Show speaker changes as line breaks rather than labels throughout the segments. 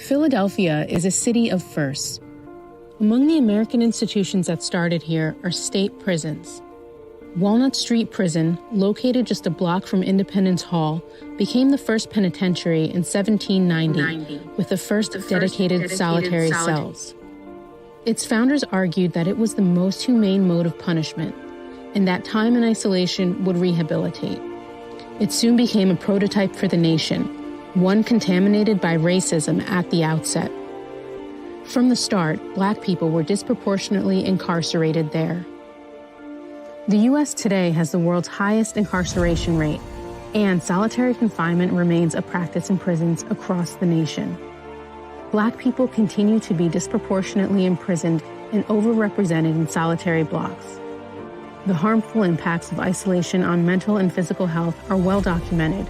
Philadelphia is a city of firsts. Among the American institutions that started here are state prisons. Walnut Street Prison, located just a block from Independence Hall, became the first penitentiary in 1790 with the first dedicated solitary cells. Its founders argued that it was the most humane mode of punishment, and that time in isolation would rehabilitate. It soon became a prototype for the nation, one contaminated by racism at the outset. From the start, Black people were disproportionately incarcerated there. The U.S. today has the world's highest incarceration rate, and solitary confinement remains a practice in prisons across the nation. Black people continue to be disproportionately imprisoned and overrepresented in solitary blocks. The harmful impacts of isolation on mental and physical health are well documented,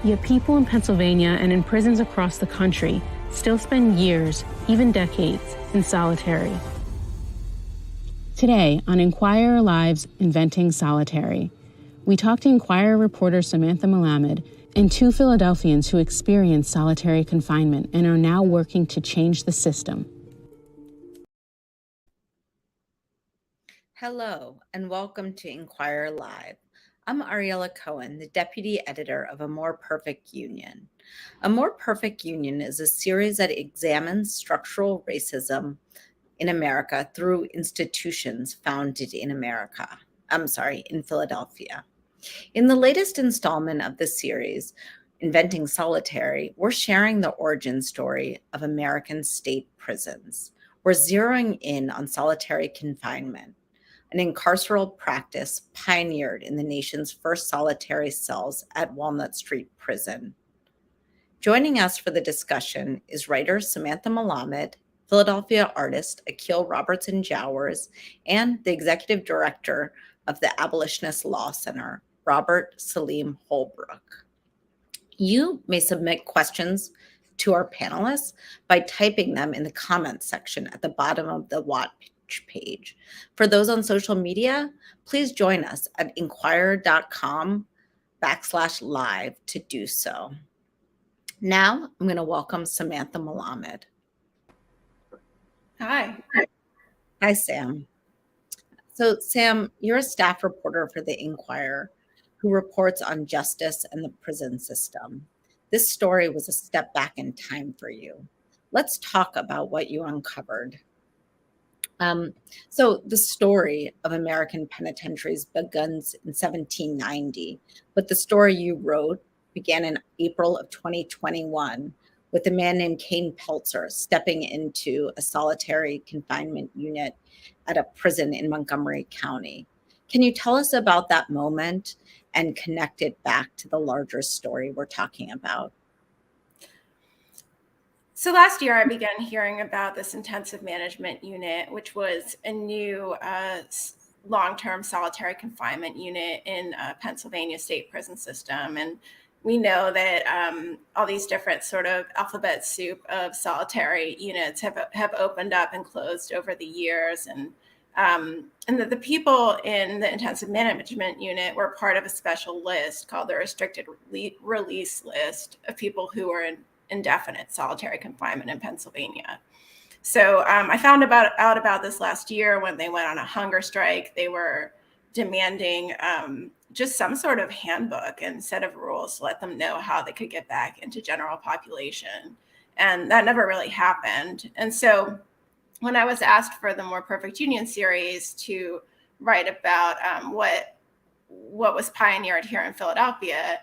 yet people in Pennsylvania and in prisons across the country still spend years, even decades, in solitary. Today on Inquirer Live's Inventing Solitary, we talked to Inquirer reporter Samantha Melamed and two Philadelphians who experienced solitary confinement and are now working to change the system.
Hello, and welcome to Inquirer Live. I'm Ariella Cohen, the deputy editor of A More Perfect Union. A More Perfect Union is a series that examines structural racism in America through institutions founded in in Philadelphia. In the latest installment of the series, Inventing Solitary, we're sharing the origin story of American state prisons. We're zeroing in on solitary confinement, an incarceral practice pioneered in the nation's first solitary cells at Walnut Street Prison. Joining us for the discussion is writer Samantha Melamed, Philadelphia artist Akeil Robertson, and the executive director of the Abolitionist Law Center, Robert Salim Holbrook. You may submit questions to our panelists by typing them in the comments section at the bottom of the watch page. For those on social media, please join us at inquirer.com/live to do so. Now I'm going to welcome Samantha Melamed.
Hi.
Hi, Sam. So, Sam, you're a staff reporter for the Inquirer who reports on justice and the prison system. This story was a step back in time for you. Let's talk about what you uncovered. So the story of American penitentiaries begins in 1790, but the story you wrote began in April of 2021 with a man named Kane Peltzer stepping into a solitary confinement unit at a prison in Montgomery County. Can you tell us about that moment and connect it back to the larger story we're talking about?
So last year I began hearing about this intensive management unit, which was a new long-term solitary confinement unit in Pennsylvania state prison system. And we know that all these different sort of alphabet soup of solitary units have opened up and closed over the years. And that the people in the intensive management unit were part of a special list called the restricted release list of people who were in indefinite solitary confinement in Pennsylvania. So I found out about this last year when they went on a hunger strike. They were demanding just some sort of handbook and set of rules to let them know how they could get back into general population. And that never really happened. And so when I was asked for the More Perfect Union series to write about what was pioneered here in Philadelphia,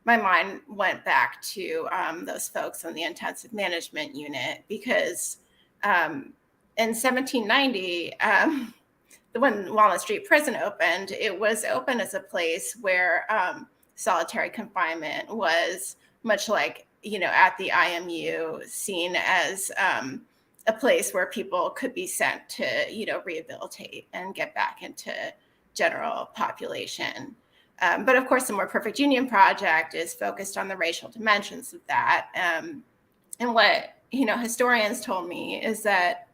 my mind went back to those folks in the intensive management unit because in 1790, when Walnut Street Prison opened, it was opened as a place where solitary confinement was much like, at the IMU, seen as a place where people could be sent to, rehabilitate and get back into general population. But of course, the More Perfect Union project is focused on the racial dimensions of that. And what, historians told me is that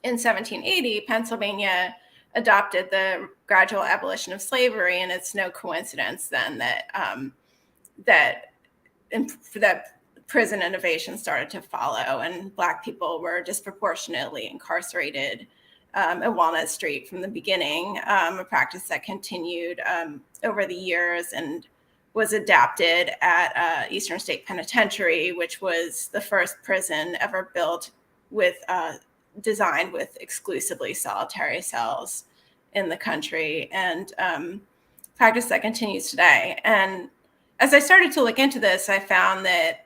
in 1780, Pennsylvania adopted the gradual abolition of slavery, and it's no coincidence then that prison innovation started to follow, and Black people were disproportionately incarcerated at Walnut Street from the beginning, a practice that continued over the years and was adapted at Eastern State Penitentiary, which was the first prison ever built with designed with exclusively solitary cells in the country, and practice that continues today. And as I started to look into this, I found that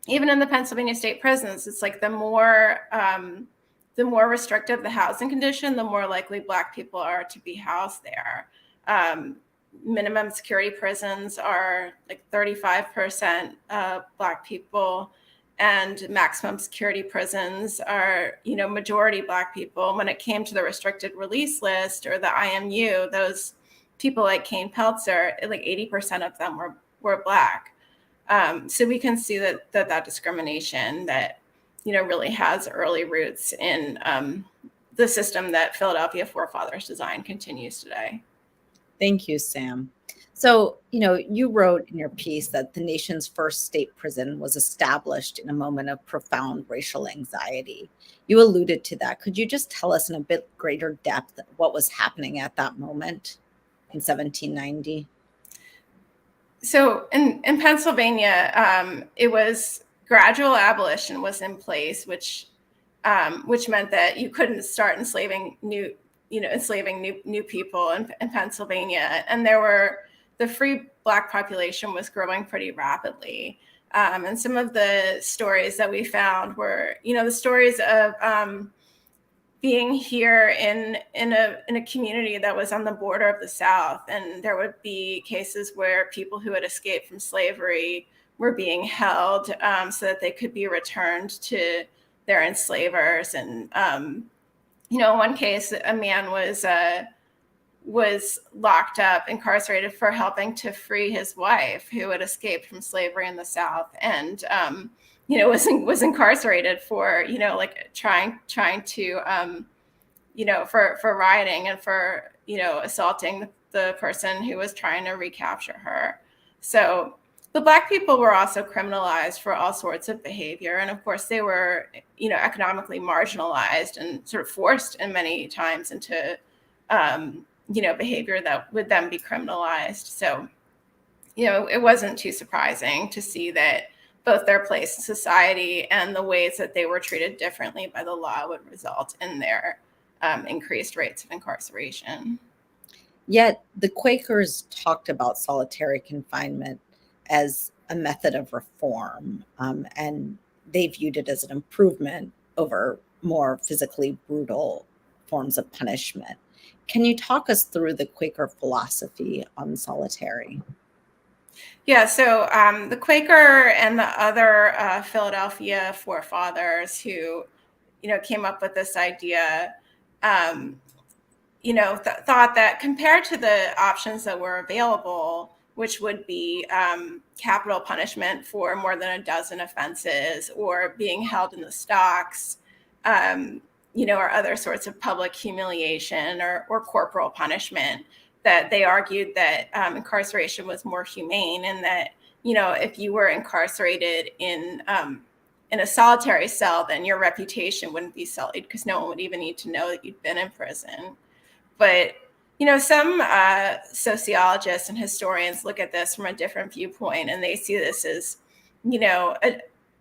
even in the Pennsylvania state prisons, it's like the more restrictive the housing condition, the more likely Black people are to be housed there. Minimum security prisons are like 35% Black people, and maximum security prisons are, majority Black people. When it came to the restricted release list or the IMU, those people like Kane Peltzer, like 80% of them were Black. So we can see that discrimination that, really has early roots in the system that Philadelphia forefathers designed continues today.
Thank you, Sam. So, you wrote in your piece that the nation's first state prison was established in a moment of profound racial anxiety. You alluded to that. Could you just tell us in a bit greater depth what was happening at that moment in 1790?
So in Pennsylvania, it was gradual abolition was in place, which meant that you couldn't start enslaving new people in Pennsylvania, and the free Black population was growing pretty rapidly. And some of the stories that we found were, the stories of being here in a community that was on the border of the South, and there would be cases where people who had escaped from slavery were being held so that they could be returned to their enslavers. And in one case, a man was locked up, incarcerated for helping to free his wife who had escaped from slavery in the South, and was incarcerated for trying to for rioting and for assaulting the person who was trying to recapture her. So the Black people were also criminalized for all sorts of behavior, and of course they were economically marginalized and sort of forced in many times into behavior that would then be criminalized. So it wasn't too surprising to see that both their place in society and the ways that they were treated differently by the law would result in their increased rates of incarceration.
Yet the Quakers talked about solitary confinement as a method of reform, and they viewed it as an improvement over more physically brutal forms of punishment. Can you talk us through the Quaker philosophy on solitary?
Yeah, so the Quaker and the other Philadelphia forefathers who, came up with this idea, thought that compared to the options that were available, which would be capital punishment for more than a dozen offenses, or being held in the stocks, or other sorts of public humiliation or corporal punishment, that they argued that incarceration was more humane, and that, if you were incarcerated in a solitary cell, then your reputation wouldn't be sullied because no one would even need to know that you'd been in prison. But, some sociologists and historians look at this from a different viewpoint, and they see this as,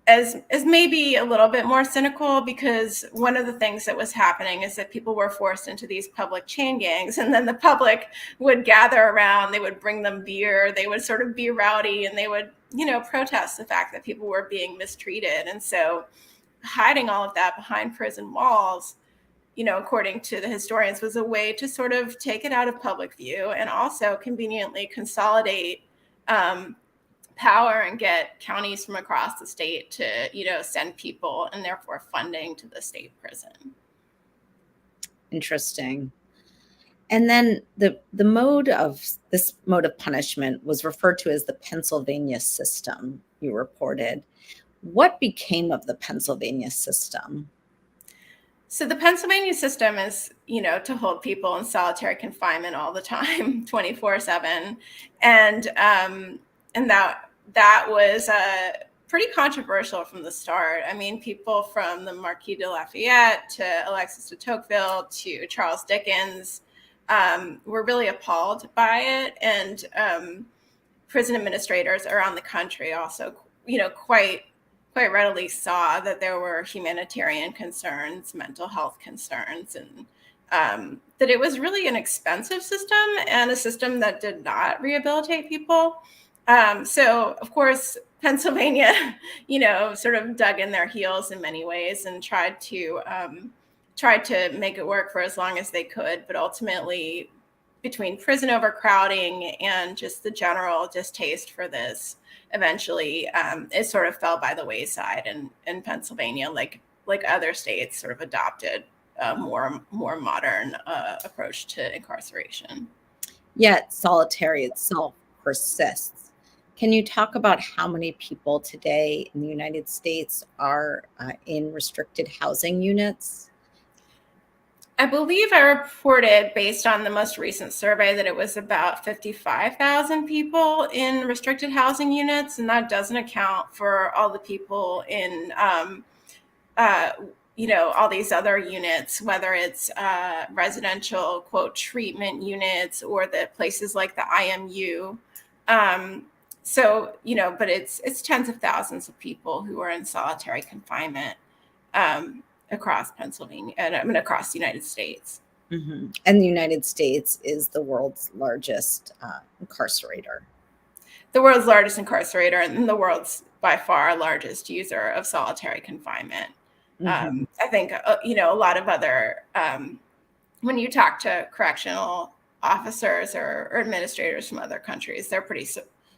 as maybe a little bit more cynical, because one of the things that was happening is that people were forced into these public chain gangs, and then the public would gather around, they would bring them beer, they would sort of be rowdy, and they would, protest the fact that people were being mistreated. And so hiding all of that behind prison walls, according to the historians, was a way to sort of take it out of public view and also conveniently consolidate power and get counties from across the state to, send people, and therefore funding to the state prison.
Interesting. And then this mode of punishment was referred to as the Pennsylvania system, you reported. What became of the Pennsylvania system?
So the Pennsylvania system is, to hold people in solitary confinement all the time, 24/7. And that was pretty controversial from the start. I mean, people from the Marquis de Lafayette to Alexis de Tocqueville to Charles Dickens were really appalled by it. And prison administrators around the country also, quite readily saw that there were humanitarian concerns, mental health concerns, and that it was really an expensive system and a system that did not rehabilitate people. So, of course, Pennsylvania, sort of dug in their heels in many ways and tried to make it work for as long as they could. But ultimately, between prison overcrowding and just the general distaste for this, eventually it sort of fell by the wayside. And in Pennsylvania, like other states, sort of adopted a more modern approach to incarceration.
Yet solitary itself persists. Can you talk about how many people today in the United States are in restricted housing units?
I believe I reported, based on the most recent survey, that it was about 55,000 people in restricted housing units, and that doesn't account for all the people in, all these other units, whether it's residential, quote, treatment units or the places like the IMU. But it's tens of thousands of people who are in solitary confinement across Pennsylvania, and across the United States.
Mm-hmm. And the United States is the world's largest incarcerator.
The world's largest incarcerator and the world's by far largest user of solitary confinement. Mm-hmm. I think, a lot of other, when you talk to correctional officers or administrators from other countries, they're pretty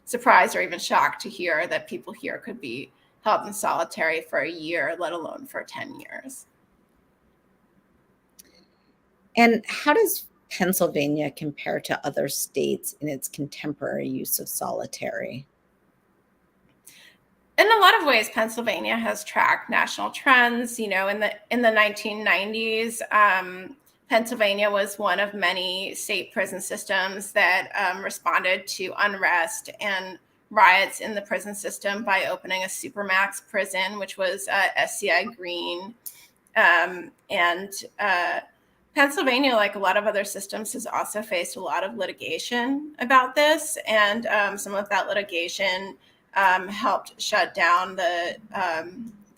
surprised or even shocked to hear that people here could be held in solitary for a year, let alone for 10 years.
And how does Pennsylvania compare to other states in its contemporary use of solitary?
In a lot of ways, Pennsylvania has tracked national trends. In the 1990s, Pennsylvania was one of many state prison systems that responded to unrest and riots in the prison system by opening a supermax prison, which was SCI Green. Pennsylvania, like a lot of other systems, has also faced a lot of litigation about this. And some of that litigation helped shut down the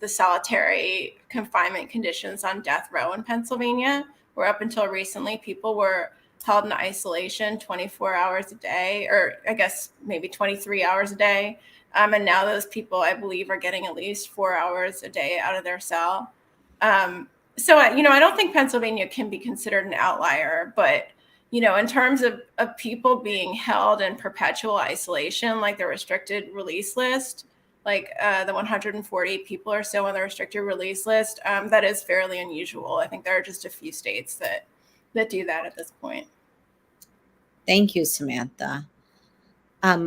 solitary confinement conditions on death row in Pennsylvania, where up until recently, people were held in isolation 24 hours a day, or I guess maybe 23 hours a day. And now those people, I believe, are getting at least 4 hours a day out of their cell. So, I don't think Pennsylvania can be considered an outlier, but, in terms of people being held in perpetual isolation, like the restricted release list, like the 140 people or so on the restricted release list, that is fairly unusual. I think there are just a few states that do that at this point.
Thank you, Samantha.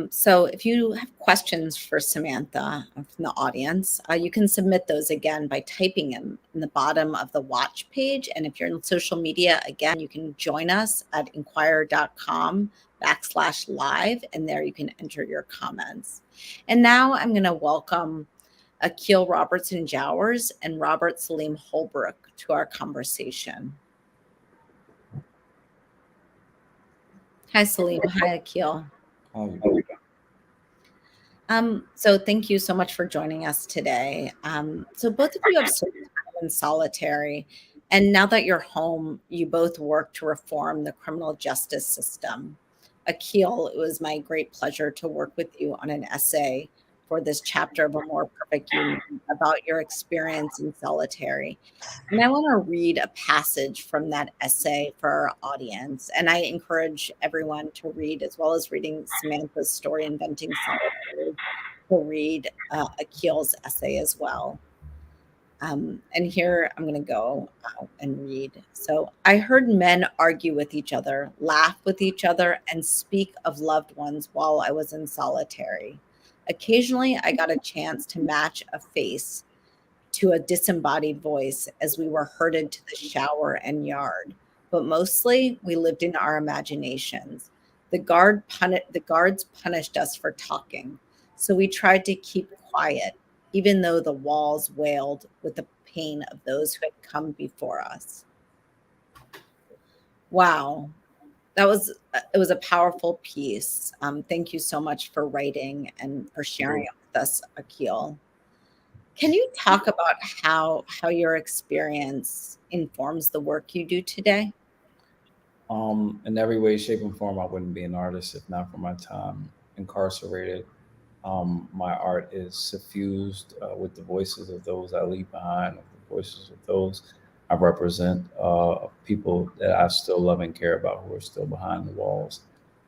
So if you have questions for Samantha from the audience, you can submit those again by typing them in the bottom of the watch page. And if you're in social media, again, you can join us at inquirer.com/live, and there you can enter your comments. And now I'm going to welcome Akeil Robertson Jowers and Robert Salim Holbrook to our conversation. Hi, Salim. Hi, Akeil. So thank you so much for joining us today. So both of you have served in solitary, and now that you're home, you both work to reform the criminal justice system. Akeil, it was my great pleasure to work with you on an essay for this chapter of A More Perfect Union about your experience in solitary. And I want to read a passage from that essay for our audience. And I encourage everyone to read, as well as reading Samantha's story, Inventing Solitary, to read Akeil's essay as well. And here I'm going to go and read. So, I heard men argue with each other, laugh with each other, and speak of loved ones while I was in solitary. Occasionally, I got a chance to match a face to a disembodied voice as we were herded to the shower and yard. But mostly, we lived in our imaginations. The guards punished us for talking, so we tried to keep quiet. even though the walls wailed with the pain of those who had come before us. Wow. It was a powerful piece. Thank you so much for writing and for sharing it with us, Akeil. Can you talk about how your experience informs the work you do today?
In every way, shape, and form, I wouldn't be an artist if not for my time incarcerated. My art is suffused with the voices of those I leave behind, of the voices of those I represent, of people that I still love and care about who are still behind the walls.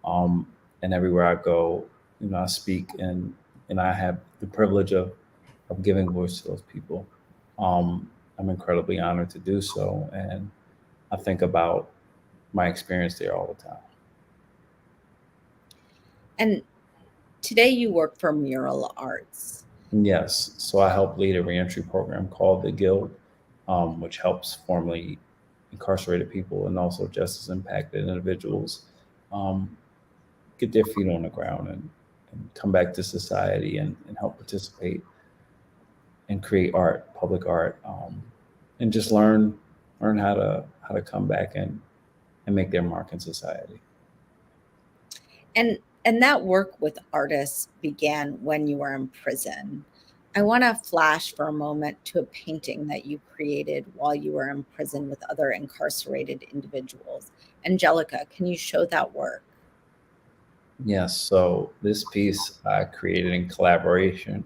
Um, and everywhere I go, I speak and I have the privilege of giving voice to those people. I'm incredibly honored to do so. And I think about my experience there all the time.
And today you work for Mural Arts.
Yes. So I help lead a reentry program called the Guild, which helps formerly incarcerated people and also justice impacted individuals um, get their feet on the ground and come back to society and help participate and create art, public art, and just learn how to come back and make their mark in society.
And that work with artists began when you were in prison. I want to flash for a moment to a painting that you created while you were in prison with other incarcerated individuals. Angelica, can you show that work?
Yes. So this piece I created in collaboration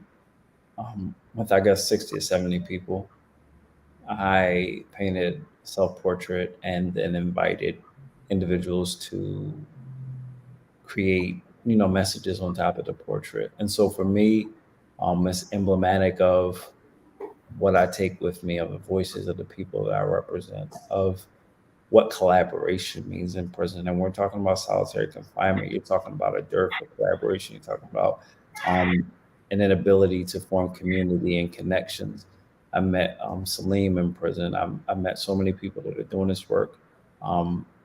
with, I guess, 60 or 70 people. I painted self-portrait and then invited individuals to create, messages on top of the portrait. And so for me, it's emblematic of what I take with me, of the voices of the people that I represent, of what collaboration means in prison. And we're talking about solitary confinement. You're talking about a dearth of collaboration. You're talking about an inability to form community and connections. I met Salim in prison. I met so many people that are doing this work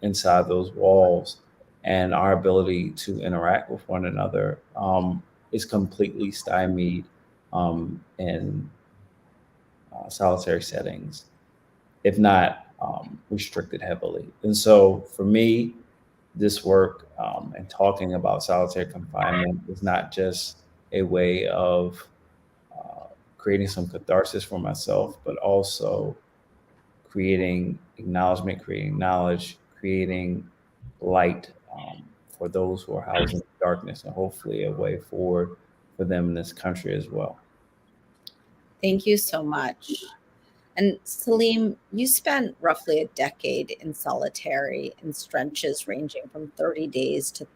inside those walls. And our ability to interact with one another is completely stymied in solitary settings, if not restricted heavily. And so for me, this work and talking about solitary confinement is not just a way of creating some catharsis for myself, but also creating acknowledgement, creating knowledge, creating light for those who are housed in darkness, and hopefully a way forward for them in this country as well.
Thank you so much. And Salim, you spent roughly a decade in solitary in stretches ranging from 30 days to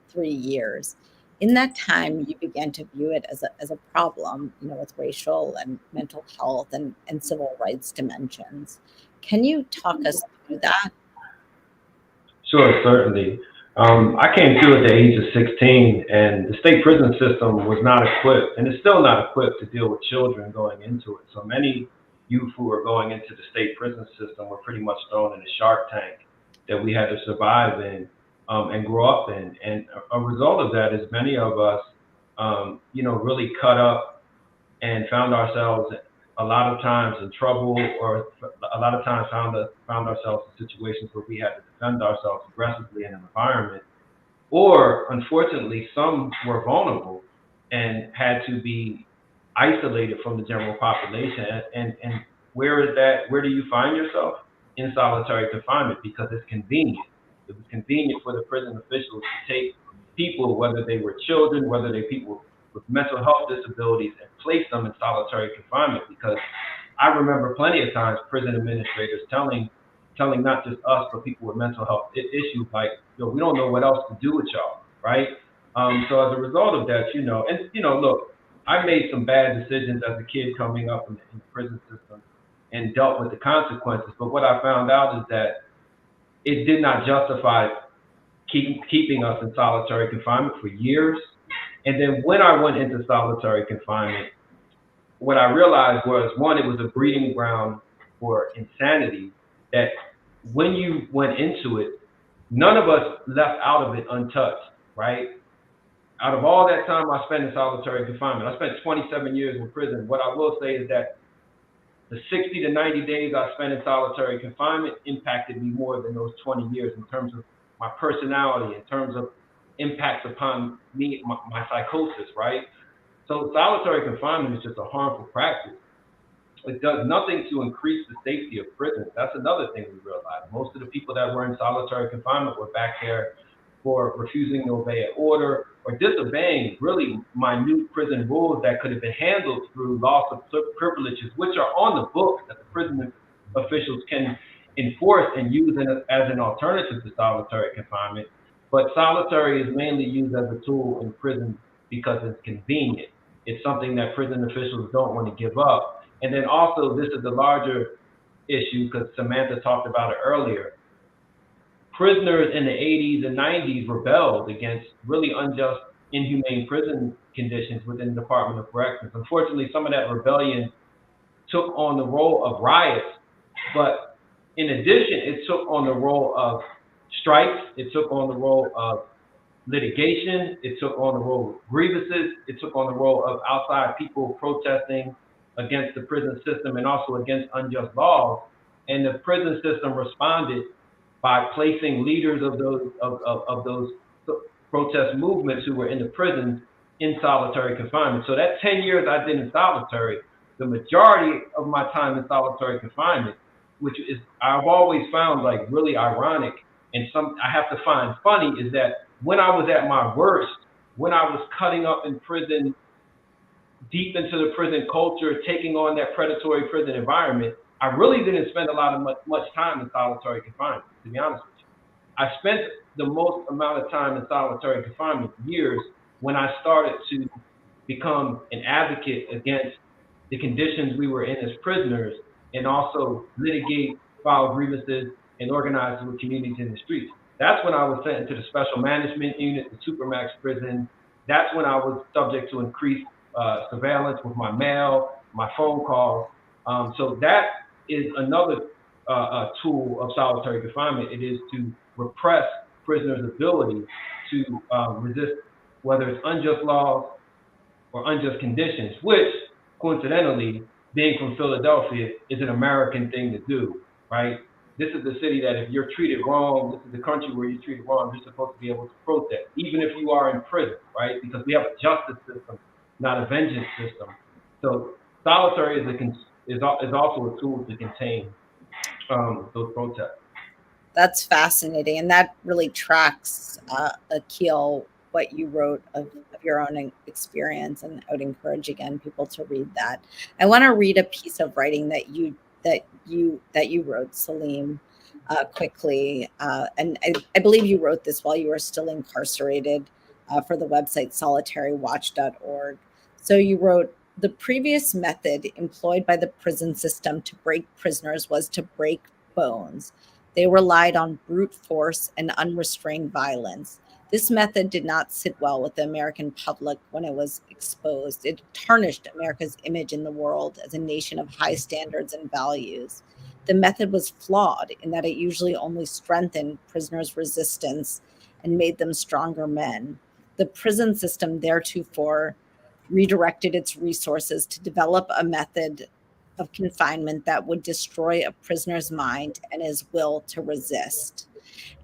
3 years. In that time, you began to view it as a problem, with racial and mental health and civil rights dimensions. Can you talk us through that?
Sure, certainly. I came through at the age of 16, and the state prison system was not equipped, and it's still not equipped to deal with children going into it. So many youth who are going into the state prison system were pretty much thrown in a shark tank that we had to survive in and grow up in. And a result of that is many of us, really cut up and found ourselves a lot of times in trouble, or a lot of times found ourselves in situations where we had to defend ourselves aggressively in an environment, or unfortunately, some were vulnerable and had to be isolated from the general population. And where is that? Where do you find yourself? In solitary confinement, because it's convenient. It was convenient for the prison officials to take people, whether they were children, whether they people with mental health disabilities, and place them in solitary confinement. Because I remember plenty of times prison administrators telling not just us, but people with mental health issues, like, we don't know what else to do with y'all, right? So as a result of that, look, I made some bad decisions as a kid coming up in the prison system and dealt with the consequences. But what I found out is that it did not justify keeping us in solitary confinement for years. And then when I went into solitary confinement, what I realized was, one, it was a breeding ground for insanity, that when you went into it, none of us left out of it untouched, right? out of all that time I spent in solitary confinement, I spent 27 years in prison. What I will say is that the 60 to 90 days I spent in solitary confinement impacted me more than those 20 years in terms of my personality, in terms of impacts upon me, my psychosis, right? So solitary confinement is just a harmful practice. It does nothing to increase the safety of prisons. That's another thing we realized. Most of the people that were in solitary confinement were back there for refusing to obey an order or disobeying really minute prison rules that could have been handled through loss of privileges, which are on the books that the prison officials can enforce and use as an alternative to solitary confinement. But solitary is mainly used as a tool in prison because it's convenient. It's something that prison officials don't want to give up. And then also, this is the larger issue because Samantha talked about it earlier. Prisoners in the 80s and 90s rebelled against really unjust, inhumane prison conditions within the Department of Corrections. Unfortunately, some of that rebellion took on the role of riots, but in addition, it took on the role of strikes, it took on the role of litigation, it took on the role of grievances, it took on the role of outside people protesting against the prison system and also against unjust laws. And the prison system responded by placing leaders of those protest movements who were in the prisons in solitary confinement. So that 10 years I did in solitary, the majority of my time in solitary confinement, which is I've always found like really ironic and some I have to find funny, is that when I was at my worst, when I was cutting up in prison, deep into the prison culture, taking on that predatory prison environment, I really didn't spend a lot of much time in solitary confinement, to be honest with you. I spent the most amount of time in solitary confinement years when I started to become an advocate against the conditions we were in as prisoners and also litigate, file grievances, and organize with communities in the streets. That's when I was sent into the special management unit, the Supermax prison. That's when I was subject to increased surveillance with my mail, my phone calls. So that is another tool of solitary confinement. It is to repress prisoners' ability to resist, whether it's unjust laws or unjust conditions, which coincidentally, being from Philadelphia, is an American thing to do, right? This is the city that if you're treated wrong, this is the country where you're treated wrong, you're supposed to be able to protest, even if you are in prison, right? Because we have a justice system, not a vengeance system. So solitary is also a tool to contain those protests.
That's fascinating. And that really tracks, Akeil, what you wrote of your own experience. And I would encourage, again, people to read that. I want to read a piece of writing that you wrote, Salim, quickly. And I believe you wrote this while you were still incarcerated for the website solitarywatch.org. So you wrote, the previous method employed by the prison system to break prisoners was to break bones. They relied on brute force and unrestrained violence. This method did not sit well with the American public when it was exposed. It tarnished America's image in the world as a nation of high standards and values. The method was flawed in that it usually only strengthened prisoners' resistance and made them stronger men. The prison system theretofore redirected its resources to develop a method of confinement that would destroy a prisoner's mind and his will to resist.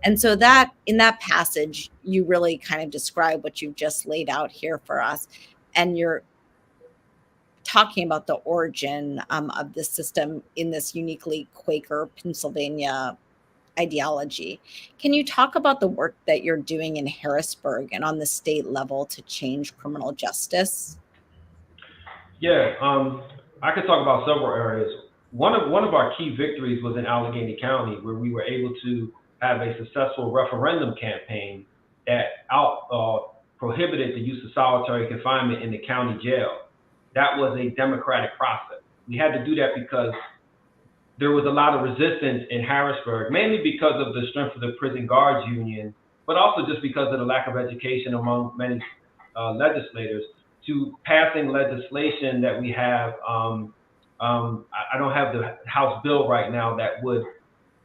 And so that in that passage, you really kind of describe what you've just laid out here for us. And you're talking about the origin of this system in this uniquely Quaker Pennsylvania ideology. Can you talk about the work that you're doing in Harrisburg and on the state level to change criminal justice?
Yeah, I could talk about several areas. One of our key victories was in Allegheny County, where we were able to have a successful referendum campaign that prohibited the use of solitary confinement in the county jail. That was a democratic process. We had to do that because there was a lot of resistance in Harrisburg, mainly because of the strength of the prison guards union, but also just because of the lack of education among many legislators, to passing legislation that we have. I don't have the House bill right now that would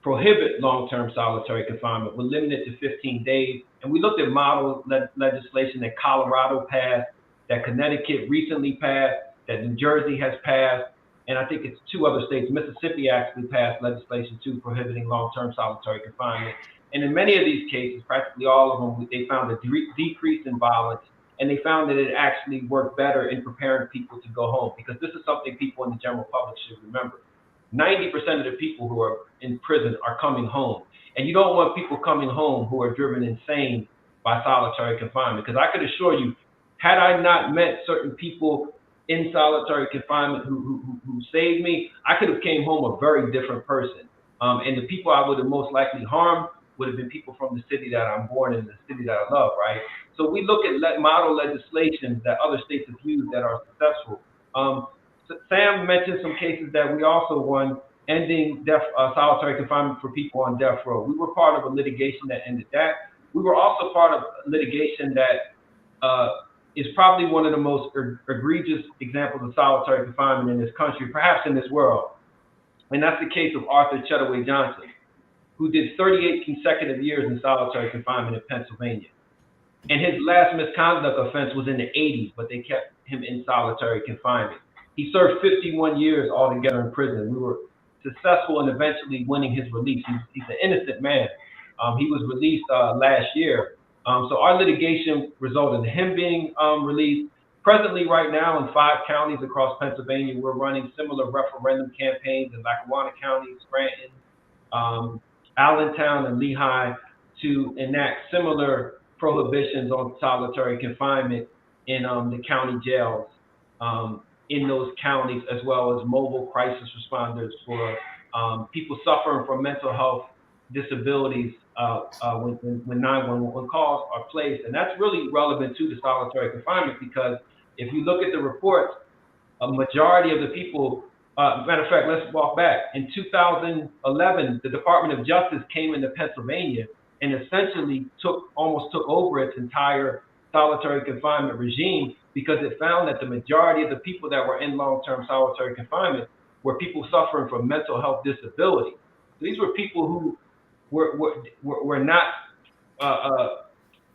prohibit long-term solitary confinement. We're limited to 15 days. And we looked at model legislation that Colorado passed, that Connecticut recently passed, that New Jersey has passed, and I think it's 2 other states. Mississippi actually passed legislation too, prohibiting long-term solitary confinement. And in many of these cases, practically all of them, they found a decrease in violence, and they found that it actually worked better in preparing people to go home, because this is something people in the general public should remember. 90% of the people who are in prison are coming home. And you don't want people coming home who are driven insane by solitary confinement. Because I could assure you, had I not met certain people in solitary confinement who saved me, I could have came home a very different person. And the people I would have most likely harmed would have been people from the city that I'm born in, the city that I love, right? So we look at model legislation that other states have used that are successful. Sam mentioned some cases that we also won, ending solitary confinement for people on death row. We were part of a litigation that ended that. We were also part of litigation that is probably one of the most egregious examples of solitary confinement in this country, perhaps in this world. And that's the case of Arthur Chetaway Johnson, who did 38 consecutive years in solitary confinement in Pennsylvania. And his last misconduct offense was in the 80s, but they kept him in solitary confinement. He served 51 years altogether in prison. We were successful in eventually winning his release. He's an innocent man. He was released last year. So our litigation resulted in him being released. Presently, right now, in 5 counties across Pennsylvania, we're running similar referendum campaigns in Lackawanna County, Scranton, Allentown, and Lehigh to enact similar prohibitions on solitary confinement in the county jails in those counties, as well as mobile crisis responders for people suffering from mental health disabilities when 911 calls are placed. And that's really relevant to the solitary confinement, because if you look at the reports, a majority of the people, matter of fact, let's walk back. In 2011, the Department of Justice came into Pennsylvania and essentially almost took over its entire solitary confinement regime, because it found that the majority of the people that were in long-term solitary confinement were people suffering from mental health disability. So these were people who were not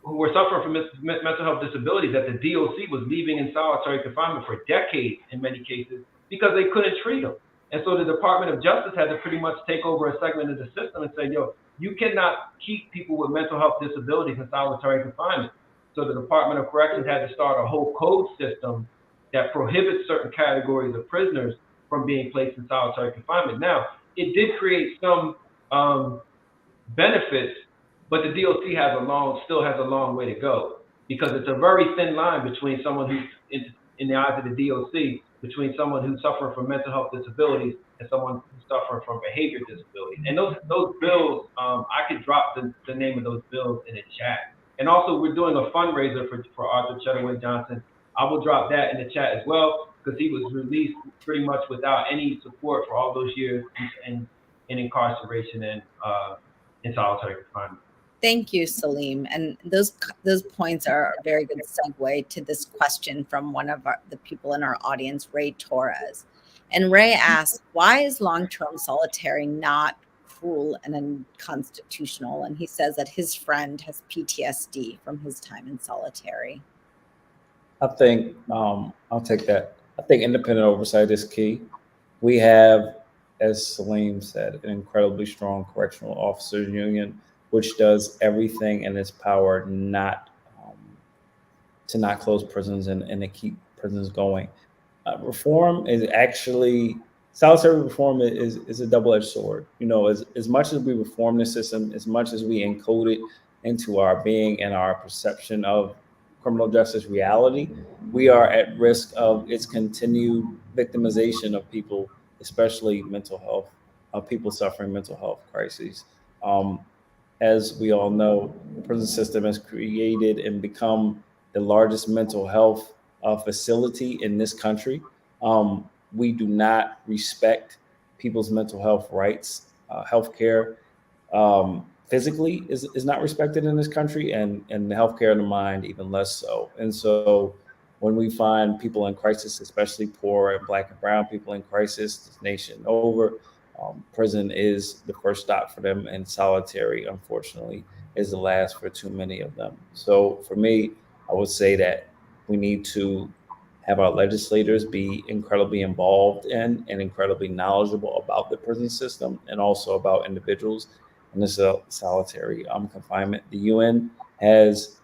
who were suffering from mental health disabilities that the DOC was leaving in solitary confinement for decades in many cases because they couldn't treat them. And so the Department of Justice had to pretty much take over a segment of the system and say, yo, you cannot keep people with mental health disabilities in solitary confinement. So the Department of Corrections had to start a whole code system that prohibits certain categories of prisoners from being placed in solitary confinement. Now, it did create some benefits, but the DOC still has a long way to go, because it's a very thin line between someone who's, in the eyes of the DOC, between someone who's suffering from mental health disabilities and someone who's suffering from behavior disabilities. And those bills, I could drop the name of those bills in the chat. And also, we're doing a fundraiser for Arthur Chetaway Johnson. I will drop that in the chat as well, because he was released pretty much without any support for all those years in incarceration and in solitary confinement.
Thank you, Salim. And those points are a very good segue to this question from one of the people in our audience, Ray Torres. And Ray asks, why is long-term solitary not cruel and unconstitutional? And he says that his friend has PTSD from his time in solitary.
I think, I'll take that. I think independent oversight is key. We have, as Salim said, an incredibly strong correctional officers union, which does everything in its power to not close prisons and to keep prisons going. Reform is actually, solitary reform is a double-edged sword. You know, as much as we reform the system, as much as we encode it into our being and our perception of criminal justice reality, we are at risk of its continued victimization of people, especially mental health, of people suffering mental health crises. As we all know, the prison system has created and become the largest mental health facility in this country. We do not respect people's mental health rights. Healthcare physically is not respected in this country, and the healthcare of the mind even less so. And so when we find people in crisis, especially poor and Black and brown people in crisis this nation over, Prison is the first stop for them, and solitary, unfortunately, is the last for too many of them. So for me, I would say that we need to have our legislators be incredibly involved in and incredibly knowledgeable about the prison system and also about individuals in this solitary confinement. The UN has,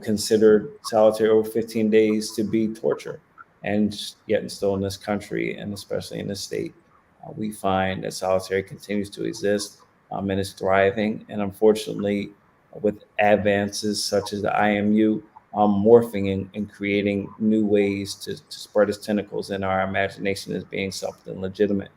considered solitary over 15 days to be torture, and yet still in this country and especially in this state, we find that solitary continues to exist and is thriving. And unfortunately, with advances such as the IMU, morphing and creating new ways to spread its tentacles, and our imagination as being something legitimate.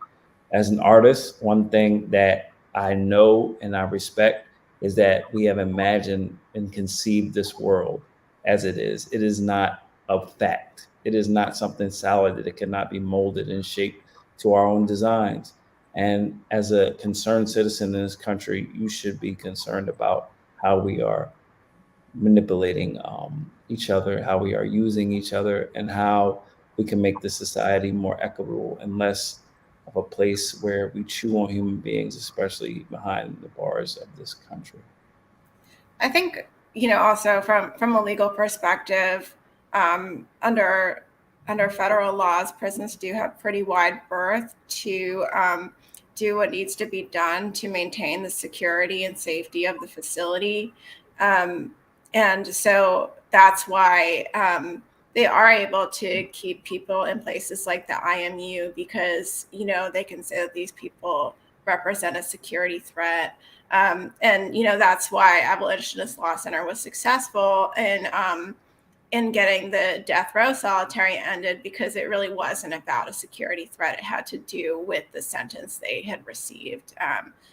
As an artist, one thing that I know and I respect is that we have imagined and conceived this world as it is. It is not a fact. It is not something solid that it cannot be molded and shaped to our own designs. And as a concerned citizen in this country, you should be concerned about how we are manipulating each other, how we are using each other, and how we can make the society more equitable and less of a place where we chew on human beings, especially behind the bars of this country.
I think, also from a legal perspective, under federal laws, prisons do have pretty wide berth to do what needs to be done to maintain the security and safety of the facility. And so that's why they are able to keep people in places like the IMU, because, they can say that these people represent a security threat. And, that's why Abolitionist Law Center was successful in getting the death row solitary ended, because it really wasn't about a security threat. It had to do with the sentence they had received.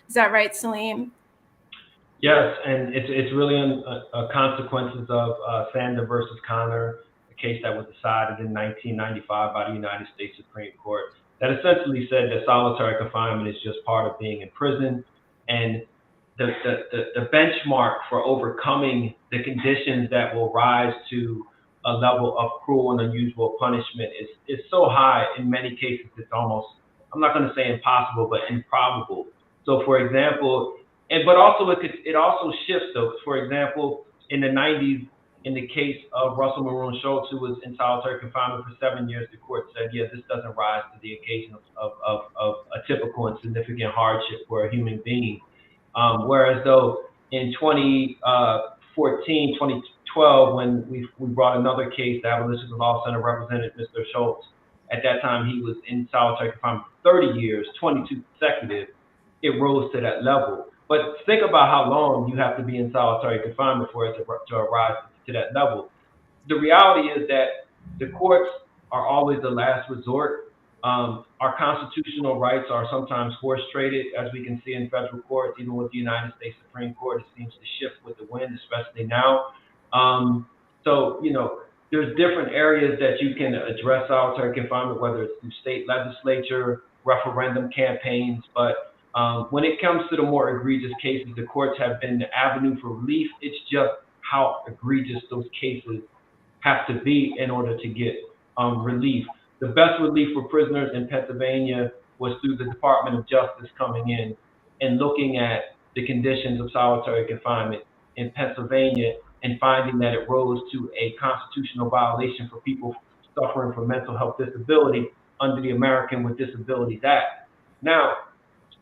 Is that right, Salim?
Yes, and it's really consequences of Sanda versus Connor, a case that was decided in 1995 by the United States Supreme Court, that essentially said that solitary confinement is just part of being in prison, and the benchmark for overcoming the conditions that will rise to a level of cruel and unusual punishment is so high. In many cases, it's almost, I'm not going to say impossible, but improbable. So, for example, but also it also shifts though. For example, in the 90s, in the case of Russell Maroon Schultz, who was in solitary confinement for 7 years, the court said, yeah, this doesn't rise to the occasion of a typical and significant hardship for a human being. Whereas though in 2014, 2012, when we brought another case, the Abolitionist Law Center represented Mr. Schultz. At that time, he was in solitary confinement for 30 years, 22 consecutive. It rose to that level. But think about how long you have to be in solitary confinement for it to rise to that level. The reality is that the courts are always the last resort. Our constitutional rights are sometimes horse-traded, as we can see in federal courts. Even with the United States Supreme Court, it seems to shift with the wind, especially now. So, there's different areas that you can address solitary confinement, whether it's through state legislature, referendum campaigns, but when it comes to the more egregious cases, the courts have been the avenue for relief. It's just how egregious those cases have to be in order to get relief. The best relief for prisoners in Pennsylvania was through the Department of Justice coming in and looking at the conditions of solitary confinement in Pennsylvania and finding that it rose to a constitutional violation for people suffering from mental health disability under the American with Disabilities Act. Now,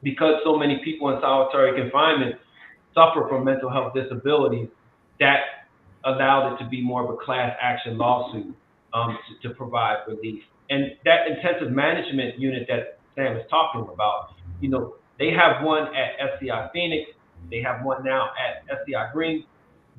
because so many people in solitary confinement suffer from mental health disabilities, that allowed it to be more of a class action lawsuit to provide relief. And that intensive management unit that Sam is talking about, they have one at SCI Phoenix, they have one now at SCI Green.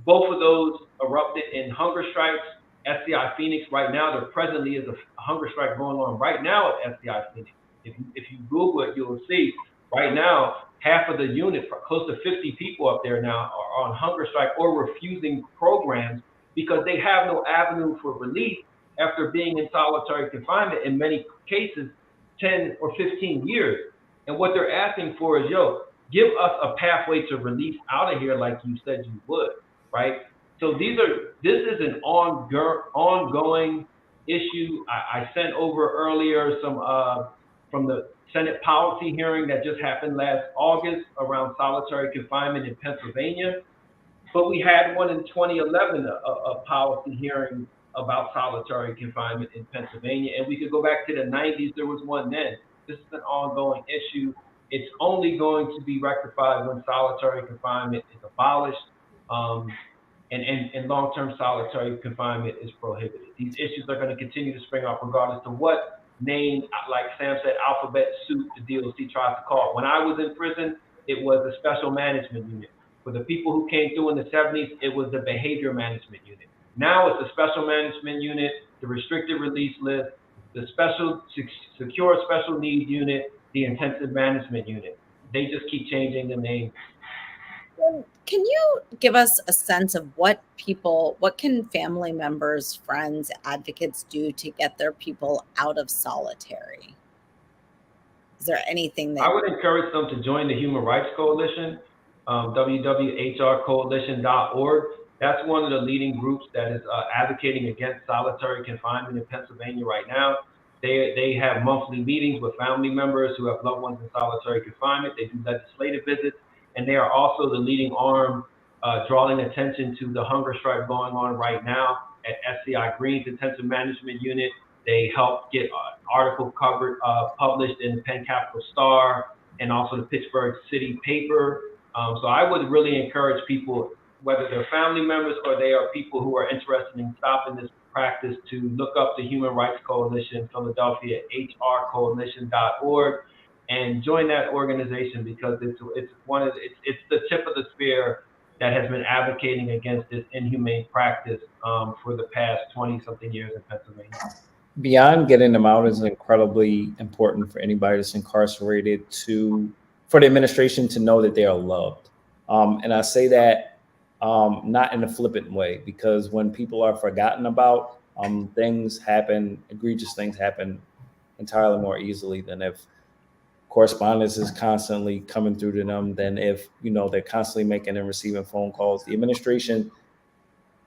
Both of those erupted in hunger strikes. SCI Phoenix right now, there presently is a hunger strike going on right now at SCI Phoenix. If you Google it, you'll see right now, half of the unit, close to 50 people up there now, are on hunger strike or refusing programs because they have no avenue for relief after being in solitary confinement, in many cases, 10 or 15 years. And what they're asking for is, give us a pathway to release out of here like you said you would, right? So this is an ongoing issue. I sent over earlier some from the Senate policy hearing that just happened last August around solitary confinement in Pennsylvania. But we had one in 2011, a policy hearing about solitary confinement in Pennsylvania. And we could go back to the 90s, there was one then. This is an ongoing issue. It's only going to be rectified when solitary confinement is abolished and long-term solitary confinement is prohibited. These issues are going to continue to spring up regardless of what name, like Sam said, alphabet soup the DOC tries to call it. When I was in prison, it was a special management unit. For the people who came through in the 70s, it was the behavior management unit. Now it's the special management unit, the restricted release list, the special secure special needs unit, the intensive management unit. They just keep changing the name.
Can you give us a sense of what can family members, friends, advocates do to get their people out of solitary? Is there anything that
I would encourage them to join the Human Rights Coalition, www.hrcoalition.org. That's one of the leading groups that is advocating against solitary confinement in Pennsylvania right now. They have monthly meetings with family members who have loved ones in solitary confinement. They do legislative visits, and they are also the leading arm drawing attention to the hunger strike going on right now at SCI Green's Intensive Management Unit. They helped get article covered, published in the Penn Capital Star and also the Pittsburgh City paper. So I would really encourage people, whether they're family members or they are people who are interested in stopping this practice, to look up the Human Rights Coalition Philadelphia at hrcoalition.org and join that organization, because it's the tip of the spear that has been advocating against this inhumane practice for the past 20-something years in Pennsylvania.
Beyond getting them out is incredibly important for anybody that's incarcerated for the administration to know that they are loved. And I say that not in a flippant way, because when people are forgotten about, egregious things happen entirely more easily than if correspondence is constantly coming through to them, than if, they're constantly making and receiving phone calls. The administration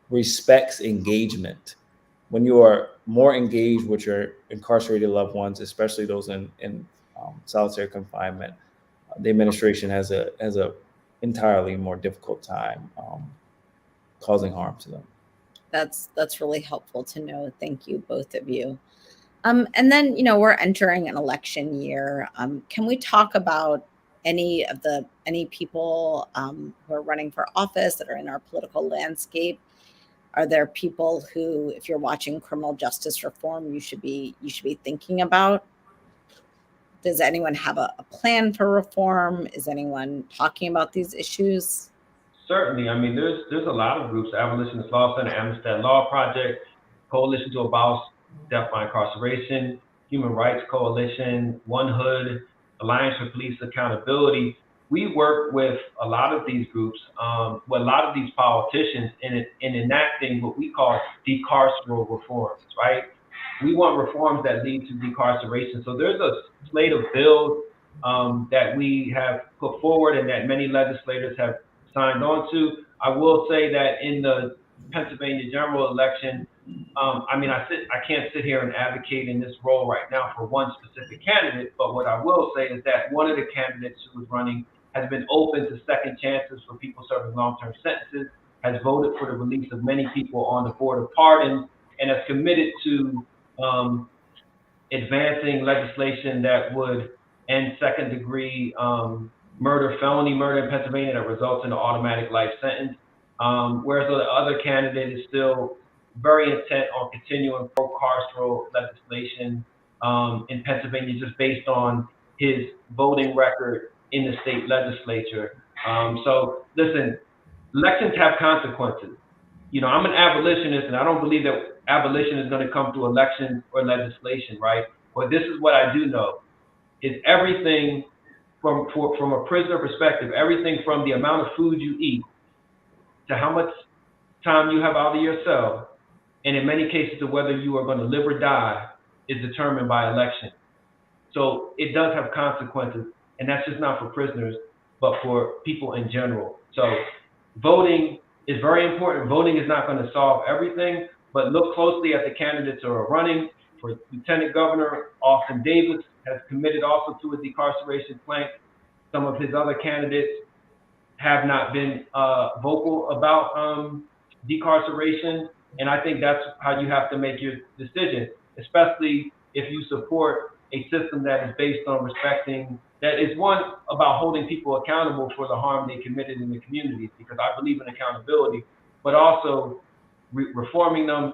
respects engagement. When you are more engaged with your incarcerated loved ones, especially those in solitary confinement, the administration has a entirely more difficult time causing harm to them.
That's really helpful to know. Thank you, both of you. And then, we're entering an election year. Can we talk about any people who are running for office that are in our political landscape? Are there people who, if you're watching criminal justice reform, you should be thinking about? Does anyone have a plan for reform? Is anyone talking about these issues?
Certainly. I mean, there's a lot of groups: Abolitionist Law Center, Amistad Law Project, Coalition to Abolish Death by Incarceration, Human Rights Coalition, One Hood, Alliance for Police Accountability. We work with a lot of these groups, with a lot of these politicians in enacting what we call decarceral reforms, right? We want reforms that lead to decarceration. So there's a slate of bills that we have put forward and that many legislators have signed on to. I will say that in the Pennsylvania general election, I can't sit here and advocate in this role right now for one specific candidate, but what I will say is that one of the candidates who was running has been open to second chances for people serving long-term sentences, has voted for the release of many people on the Board of Pardons, and has committed to advancing legislation that would end second-degree felony murder in Pennsylvania that results in an automatic life sentence, whereas the other candidate is still very intent on continuing pro-carceral legislation in Pennsylvania, just based on his voting record in the state legislature. So listen, elections have consequences. I'm an abolitionist, and I don't believe that abolition is going to come through elections or legislation, right? But this is what I do know, is everything from a prisoner perspective, everything from the amount of food you eat to how much time you have out of your cell, and in many cases of whether you are going to live or die, is determined by election. So it does have consequences, and that's just not for prisoners, but for people in general. So voting is very important. Voting is not going to solve everything, but look closely at the candidates who are running. For Lieutenant Governor Austin Davis, has committed also to a decarceration plank. Some of his other candidates have not been vocal about decarceration. And I think that's how you have to make your decision, especially if you support a system that is based on respecting, that is one about holding people accountable for the harm they committed in the communities, because I believe in accountability, but also reforming them,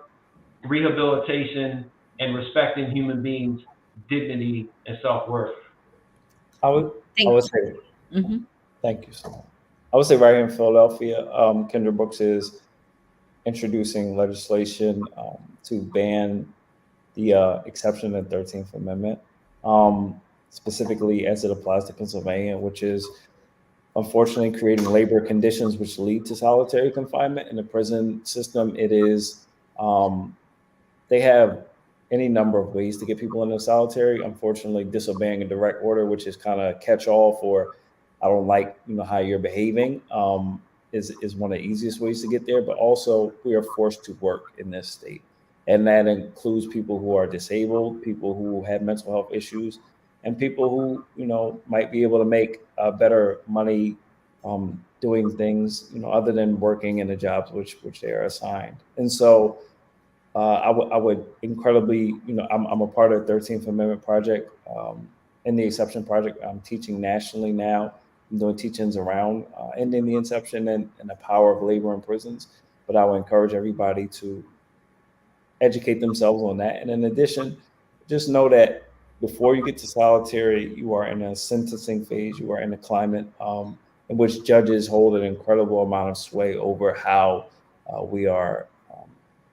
rehabilitation, and respecting human beings' dignity and self-worth.
I would say,
Mm-hmm.
thank you so much. I would say right here in Philadelphia, Kendra Brooks is introducing legislation to ban the exception in the 13th Amendment, specifically as it applies to Pennsylvania, which is unfortunately creating labor conditions which lead to solitary confinement. In the prison system, it is, they have any number of ways to get people into solitary. Unfortunately, disobeying a direct order, which is kind of catch-all for, I don't like, how you're behaving, is one of the easiest ways to get there. But also, we are forced to work in this state. And that includes people who are disabled, people who have mental health issues, and people who, might be able to make better money doing things, other than working in the jobs which they are assigned. And so I would incredibly, I'm a part of the 13th Amendment Project, in the Exception Project. I'm teaching nationally now. I'm doing teachings around ending the exception and the power of labor in prisons. But I would encourage everybody to educate themselves on that. And in addition, just know that before you get to solitary, you are in a sentencing phase. You are in a climate in which judges hold an incredible amount of sway over how we are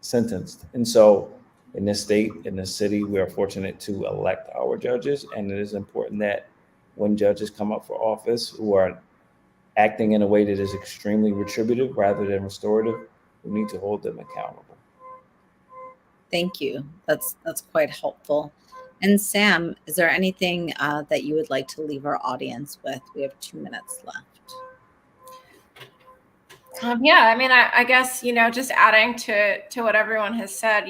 sentenced. And so in this state, in this city, we are fortunate to elect our judges. And it is important that when judges come up for office who are acting in a way that is extremely retributive rather than restorative, we need to hold them accountable.
Thank you. That's quite helpful. And Sam, is there anything that you would like to leave our audience with? We have 2 minutes left.
Yeah, I mean, I guess, just adding to what everyone has said,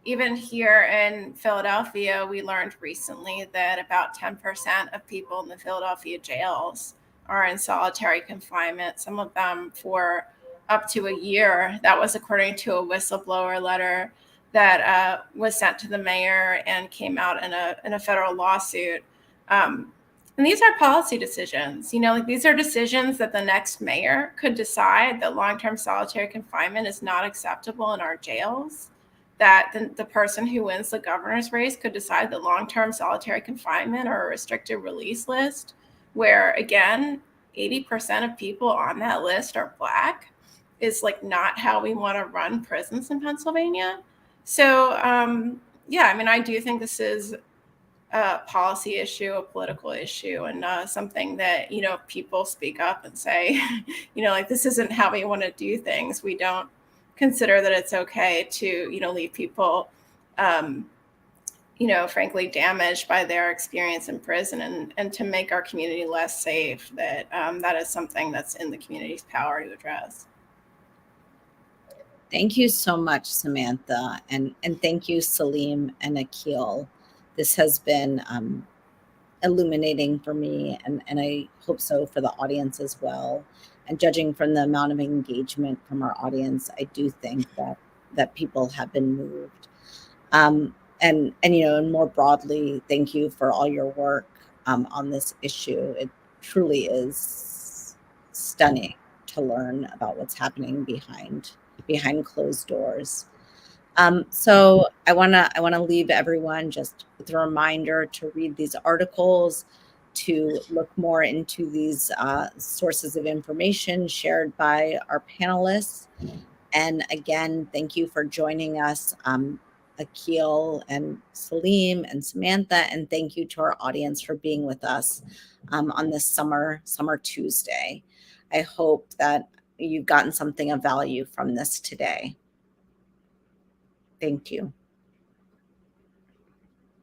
even here in Philadelphia, we learned recently that about 10% of people in the Philadelphia jails are in solitary confinement, some of them for up to a year. That was according to a whistleblower letter that was sent to the mayor and came out in a federal lawsuit. And these are policy decisions, these are decisions that the next mayor could decide that long-term solitary confinement is not acceptable in our jails, that the person who wins the governor's race could decide that long-term solitary confinement or a restricted release list, where again, 80% of people on that list are Black, is not how we want to run prisons in Pennsylvania. So, I do think this is a policy issue, a political issue, and something that, people speak up and say, this isn't how we want to do things. We don't consider that it's okay to, leave people, frankly, damaged by their experience in prison and to make our community less safe, that that is something that's in the community's power to address.
Thank you so much, Samantha. And thank you, Salim and Akeil. This has been illuminating for me, and I hope so for the audience as well. And judging from the amount of engagement from our audience, I do think that people have been moved. And more broadly, thank you for all your work on this issue. It truly is stunning to learn about what's happening behind closed doors. So I want to leave everyone just with a reminder to read these articles, to look more into these sources of information shared by our panelists. And again, thank you for joining us, Akeil and Salim and Samantha, and thank you to our audience for being with us on this summer Tuesday. I hope that you've gotten something of value from this today. Thank you.